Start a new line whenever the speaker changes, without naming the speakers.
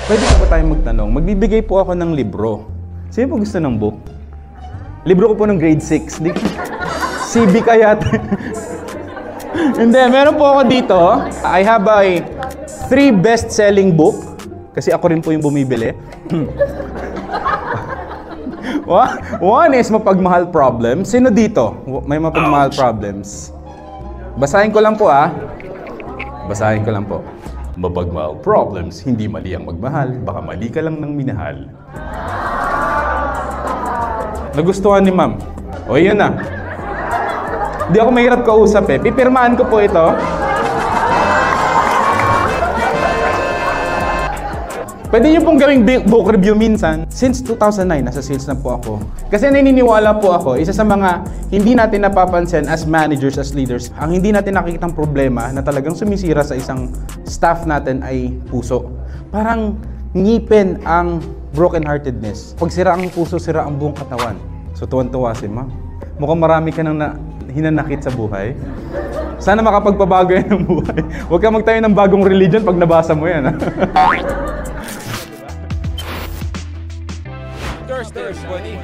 Pwede pa ba tayong magtanong? Magbibigay po ako ng libro. Sino po gusto ng book? Libro ko po ng grade 6. CB kaya. Hindi, meron po ako dito. I have a 3 best-selling book. Kasi ako rin po yung bumibili. One is Mapagmahal Problems. Sino dito? May mapagmahal problems. Basahin ko lang po Basahin ko lang po. Mapagmahal problems, hindi mali ang magmahal. Baka mali ka lang ng minahal. Nagustuhan ni ma'am. O yun na. Hindi ako mahirap kausap eh. Pipirmahan ko po ito. Pwede niyo pong gawing book review minsan. Since 2009, nasa sales na po ako. Kasi naniniwala po ako, isa sa mga hindi natin napapansin as managers, as leaders, ang hindi natin nakikitang problema na talagang sumisira sa isang staff natin ay puso. Parang ngipin ang brokenheartedness. Pag sira ang puso, sira ang buong katawan. So tuwan-tuwa si ma'am. Mukhang marami ka nang hinanakit sa buhay. Sana makapagpabago yan ng buhay. Huwag ka magtayo ng bagong religion pag nabasa mo yan.
Thursday, everybody.